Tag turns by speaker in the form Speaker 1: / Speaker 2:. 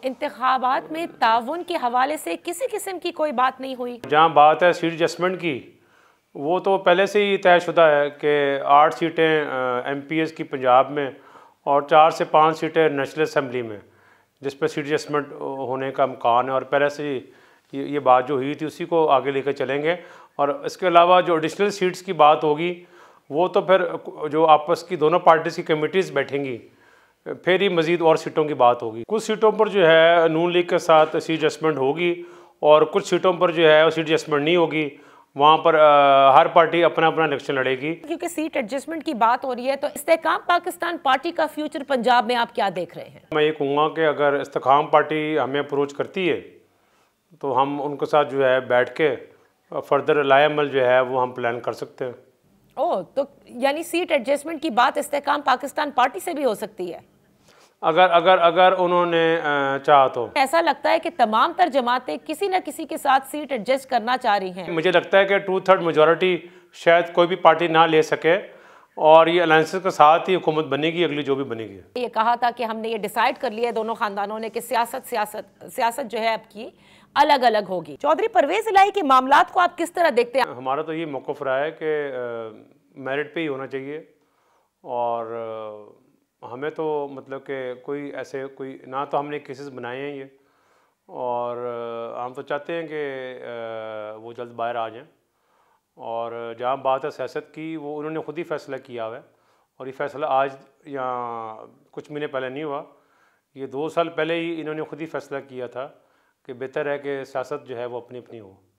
Speaker 1: इंतखाबात में ताउन के हवाले से किसी किस्म की कोई बात नहीं हुई।
Speaker 2: जहाँ बात है सीट एडजस्टमेंट की, वो तो पहले से ही तयशुदा है कि 8 सीटें MPs की पंजाब में और 4 से 5 सीटें नेशनल असम्बली में, जिस पर सीट एडजस्टमेंट होने का इम्कान है। और पहले से ही ये बात जो हुई थी उसी को आगे लेकर चलेंगे। और इसके अलावा जो एडिशनल सीट्स की बात होगी, वो तो फिर जो आपस की दोनों पार्टीज़ की कमेटीज़ बैठेंगी, फिर ही मज़ीद और सीटों की बात होगी। कुछ सीटों पर जो है नून लीग के साथ सीट एडजस्टमेंट होगी और कुछ सीटों पर जो है वो सीट एडजस्टमेंट नहीं होगी। वहाँ पर हर पार्टी अपना अपना इलेक्शन लड़ेगी।
Speaker 1: क्योंकि सीट एडजस्टमेंट की बात हो रही है, तो इस्तेकाम पाकिस्तान पार्टी का फ्यूचर पंजाब में आप क्या देख रहे हैं?
Speaker 2: मैं ये कहूँगा कि अगर इस्तेकाम पार्टी हमें अप्रोच करती है तो हम उनके साथ जो है बैठ के फर्दर लाएअमल जो है वो हम प्लान कर सकते हैं।
Speaker 1: ओह, तो यानी सीट एडजस्टमेंट की बात इस्तेकाम पाकिस्तान पार्टी से भी हो सकती है?
Speaker 2: अगर अगर अगर उन्होंने चाहा तो।
Speaker 1: ऐसा लगता है कि तमाम तर जमातें किसी न किसी के साथ सीट एडजस्ट करना चाह रही हैं।
Speaker 2: मुझे लगता है कि 2/3 मेजॉरिटी शायद कोई भी पार्टी ना ले सके और ये अलायंसेस के साथ ही हुकूमत बनेगी, अगली जो भी बनेगी।
Speaker 1: ये कहा था कि हमने ये डिसाइड कर लिया है दोनों खानदानों ने कि सियासत जो है आपकी अलग अलग होगी। चौधरी परवेज इलाही के मामलात को आप किस तरह देखते हैं?
Speaker 2: हमारा तो ये मौक़िफ़ रहा है कि मेरिट पे ही होना चाहिए। और हमें तो मतलब कि कोई ऐसे कोई ना तो हमने केसेस बनाए हैं ये, और हम तो चाहते हैं कि वो जल्द बाहर आ जाएं। और जहाँ बात है सियासत की, वो उन्होंने ख़ुद ही फ़ैसला किया हुआ है और ये फ़ैसला आज या कुछ महीने पहले नहीं हुआ, ये 2 साल पहले ही इन्होंने ख़ुद ही फ़ैसला किया था कि बेहतर है कि सियासत जो है वो अपनी अपनी हो।